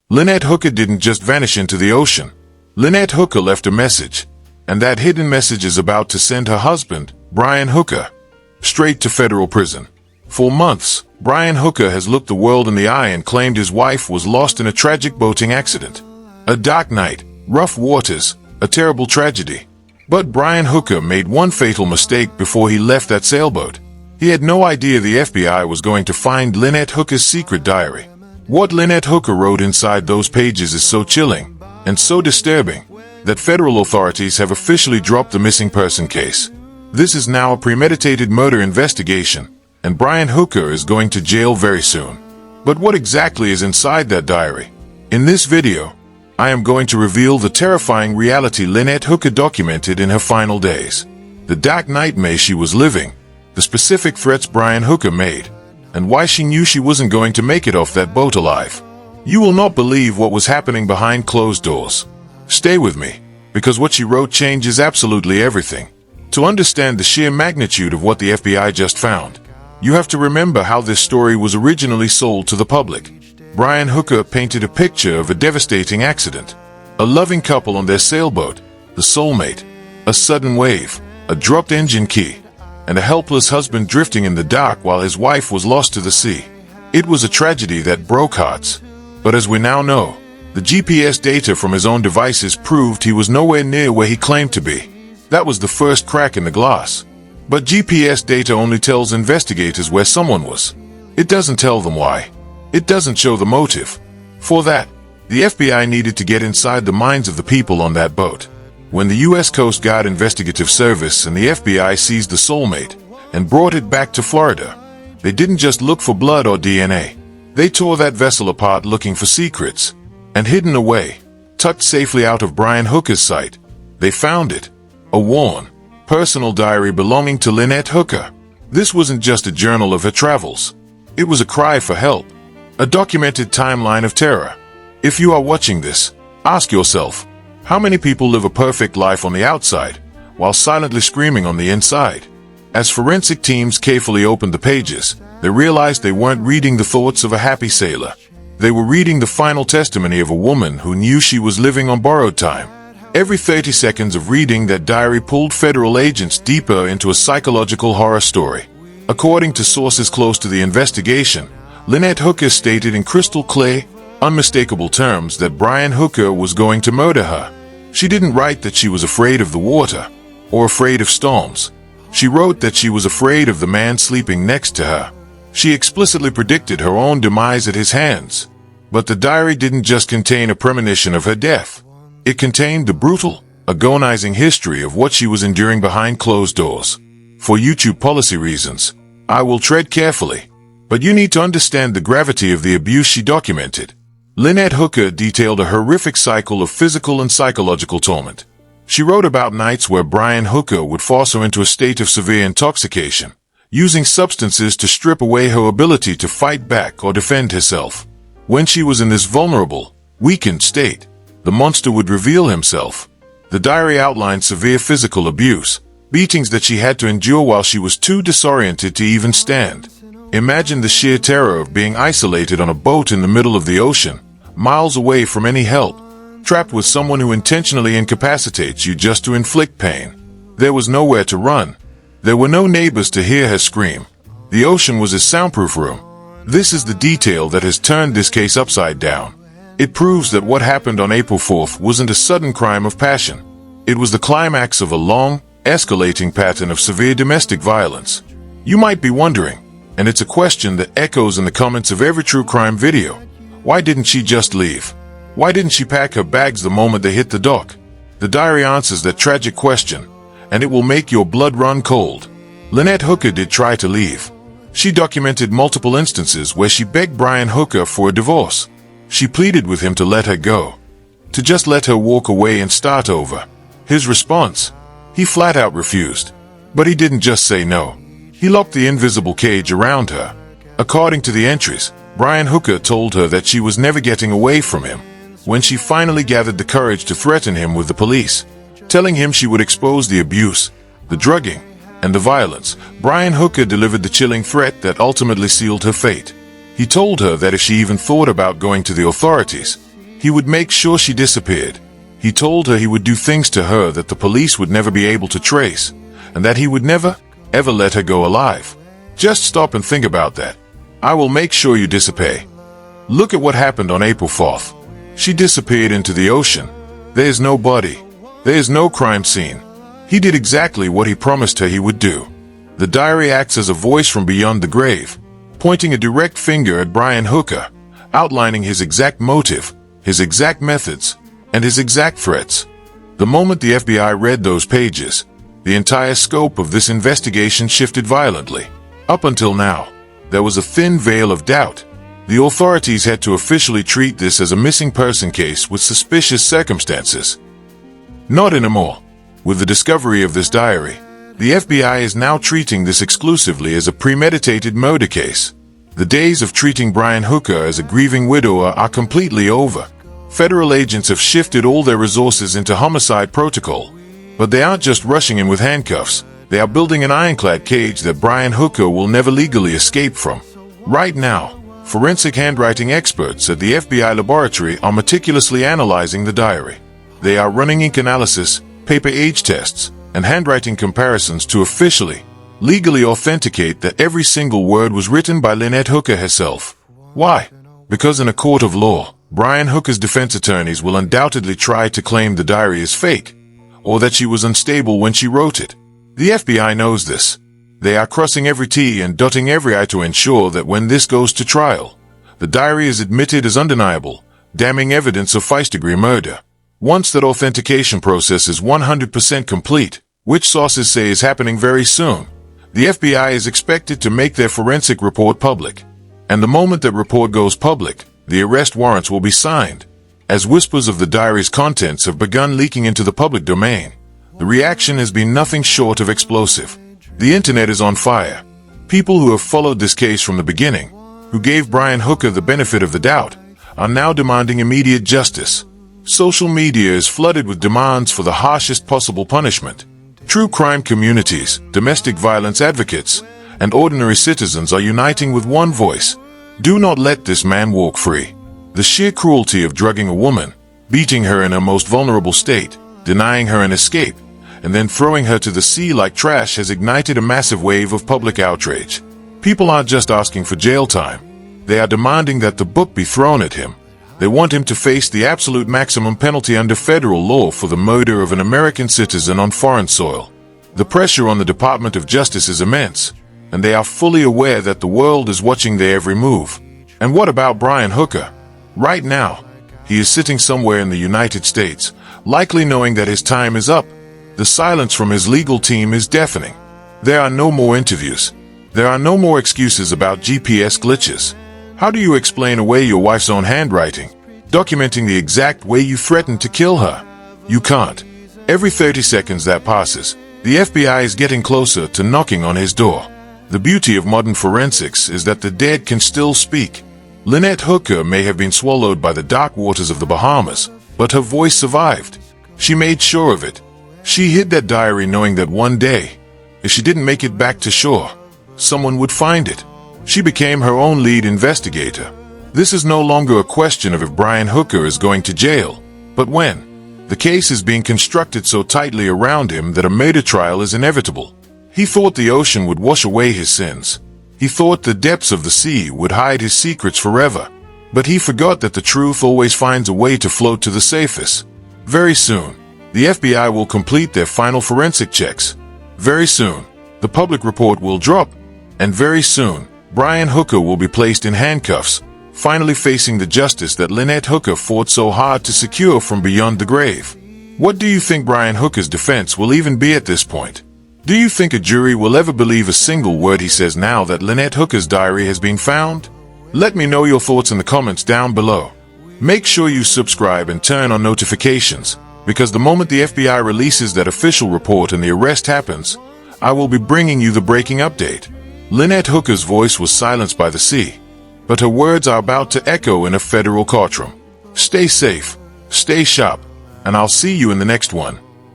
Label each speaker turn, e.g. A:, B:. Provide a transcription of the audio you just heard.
A: Lynette Hooker didn't just vanish into the ocean. Lynette Hooker left a message, and that hidden message is about to send her husband, Brian Hooker, straight to federal prison. For months, Brian Hooker has looked the world in the eye and claimed his wife was lost in a tragic boating accident. A dark night, rough waters, a terrible tragedy. But Brian Hooker made one fatal mistake before he left that sailboat. He had no idea the FBI was going to find Lynette Hooker's secret diary. What Lynette Hooker wrote inside those pages is so chilling and so disturbing that federal authorities have officially dropped the missing person case. This is now a premeditated murder investigation, and Brian Hooker is going to jail very soon. But what exactly is inside that diary? In this video, I am going to reveal the terrifying reality Lynette Hooker documented in her final days. The dark nightmare she was living, the specific threats Brian Hooker made, and why she knew she wasn't going to make it off that boat alive. You will not believe what was happening behind closed doors. Stay with me, because what she wrote changes absolutely everything. To understand the sheer magnitude of what the FBI just found, you have to remember how this story was originally sold to the public. Brian Hooker painted a picture of a devastating accident. A loving couple on their sailboat, the soulmate, a sudden wave, a dropped engine key, and a helpless husband drifting in the dark while his wife was lost to the sea. It was a tragedy that broke hearts. But as we now know, the GPS data from his own devices proved he was nowhere near where he claimed to be. That was the first crack in the glass. But GPS data only tells investigators where someone was. It doesn't tell them why. It doesn't show the motive. For that, the FBI needed to get inside the minds of the people on that boat. When the U.S. Coast Guard Investigative Service and the FBI seized the soulmate and brought it back to Florida, they didn't just look for blood or DNA. They tore that vessel apart looking for secrets, and hidden away, tucked safely out of Brian Hooker's sight, they found it. A worn, personal diary belonging to Lynette Hooker. This wasn't just a journal of her travels. It was a cry for help. A documented timeline of terror. If you are watching this, ask yourself, how many people live a perfect life on the outside, while silently screaming on the inside? As forensic teams carefully opened the pages, they realized they weren't reading the thoughts of a happy sailor. They were reading the final testimony of a woman who knew she was living on borrowed time. Every 30 seconds of reading that diary pulled federal agents deeper into a psychological horror story. According to sources close to the investigation, Lynette Hooker stated in crystal clear, unmistakable terms that Brian Hooker was going to murder her. She didn't write that she was afraid of the water, or afraid of storms. She wrote that she was afraid of the man sleeping next to her. She explicitly predicted her own demise at his hands. But the diary didn't just contain a premonition of her death. It contained the brutal, agonizing history of what she was enduring behind closed doors. For YouTube policy reasons, I will tread carefully. But you need to understand the gravity of the abuse she documented. Lynette Hooker detailed a horrific cycle of physical and psychological torment. She wrote about nights where Brian Hooker would force her into a state of severe intoxication, using substances to strip away her ability to fight back or defend herself. When she was in this vulnerable, weakened state, the monster would reveal himself. The diary outlined severe physical abuse, beatings that she had to endure while she was too disoriented to even stand. Imagine the sheer terror of being isolated on a boat in the middle of the ocean, miles away from any help, trapped with someone who intentionally incapacitates you just to inflict pain. There was nowhere to run. There were no neighbors to hear her scream. The ocean was a soundproof room. This is the detail that has turned this case upside down. It proves that what happened on April 4th wasn't a sudden crime of passion. It was the climax of a long, escalating pattern of severe domestic violence. You might be wondering, and it's a question that echoes in the comments of every true crime video, why didn't she just leave? Why didn't she pack her bags the moment they hit the dock? The diary answers that tragic question, and it will make your blood run cold. Lynette Hooker did try to leave. She documented multiple instances where she begged Brian Hooker for a divorce. She pleaded with him to let her go, to just let her walk away and start over. His response? He flat out refused. But he didn't just say no. He locked the invisible cage around her. According to the entries, Brian Hooker told her that she was never getting away from him. When she finally gathered the courage to threaten him with the police, telling him she would expose the abuse, the drugging, and the violence, Brian Hooker delivered the chilling threat that ultimately sealed her fate. He told her that if she even thought about going to the authorities, He would make sure she disappeared. He told her he would do things to her that the police would never be able to trace, and that he would never, ever let her go alive. Just stop and think about that. I will make sure you disappear. Look at what happened on April 4th. She disappeared into the ocean. There's no body. There's no crime scene. He did exactly what he promised her he would do. The diary acts as a voice from beyond the grave, pointing a direct finger at Brian Hooker, outlining his exact motive, his exact methods, and his exact threats. The moment the FBI read those pages, the entire scope of this investigation shifted violently. Up until now, there was a thin veil of doubt. The authorities had to officially treat this as a missing person case with suspicious circumstances. Not anymore. With the discovery of this diary, the FBI is now treating this exclusively as a premeditated murder case. The days of treating Brian Hooker as a grieving widower are completely over. Federal agents have shifted all their resources into homicide protocol. But they aren't just rushing him with handcuffs. They are building an ironclad cage that Brian Hooker will never legally escape from. Right now, forensic handwriting experts at the FBI laboratory are meticulously analyzing the diary. They are running ink analysis, paper age tests, and handwriting comparisons to officially, legally authenticate that every single word was written by Lynette Hooker herself. Why? Because in a court of law, Brian Hooker's defense attorneys will undoubtedly try to claim the diary is fake, or that she was unstable when she wrote it. The FBI knows this. They are crossing every T and dotting every I to ensure that when this goes to trial, the diary is admitted as undeniable, damning evidence of first-degree murder. Once that authentication process is 100% complete, which sources say is happening very soon, the FBI is expected to make their forensic report public. And the moment that report goes public, the arrest warrants will be signed. As whispers of the diary's contents have begun leaking into the public domain, the reaction has been nothing short of explosive. The internet is on fire. People who have followed this case from the beginning, who gave Brian Hooker the benefit of the doubt, are now demanding immediate justice. Social media is flooded with demands for the harshest possible punishment. True crime communities, domestic violence advocates, and ordinary citizens are uniting with one voice. Do not let this man walk free. The sheer cruelty of drugging a woman, beating her in her most vulnerable state, denying her an escape, and then throwing her to the sea like trash has ignited a massive wave of public outrage. People aren't just asking for jail time. They are demanding that the book be thrown at him. They want him to face the absolute maximum penalty under federal law for the murder of an American citizen on foreign soil. The pressure on the Department of Justice is immense, and they are fully aware that the world is watching their every move. And what about Brian Hooker? Right now, he is sitting somewhere in the United States, likely knowing that his time is up. The silence from his legal team is deafening. There are no more interviews. There are no more excuses about GPS glitches. How do you explain away your wife's own handwriting, documenting the exact way you threatened to kill her? You can't. Every 30 seconds that passes, the FBI is getting closer to knocking on his door. The beauty of modern forensics is that the dead can still speak. Lynette Hooker may have been swallowed by the dark waters of the Bahamas, but her voice survived. She made sure of it. She hid that diary knowing that one day, if she didn't make it back to shore, someone would find it. She became her own lead investigator. This is no longer a question of if Brian Hooker is going to jail, but when. The case is being constructed so tightly around him that a murder trial is inevitable. He thought the ocean would wash away his sins. He thought the depths of the sea would hide his secrets forever. But he forgot that the truth always finds a way to float to the surface. Very soon, the FBI will complete their final forensic checks. Very soon, the public report will drop. And very soon, Brian Hooker will be placed in handcuffs, finally facing the justice that Lynette Hooker fought so hard to secure from beyond the grave. What do you think Brian Hooker's defense will even be at this point? Do you think a jury will ever believe a single word he says now that Lynette Hooker's diary has been found? Let me know your thoughts in the comments down below. Make sure you subscribe and turn on notifications, because the moment the FBI releases that official report and the arrest happens, I will be bringing you the breaking update. Lynette Hooker's voice was silenced by the sea, but her words are about to echo in a federal courtroom. Stay safe, stay sharp, and I'll see you in the next one.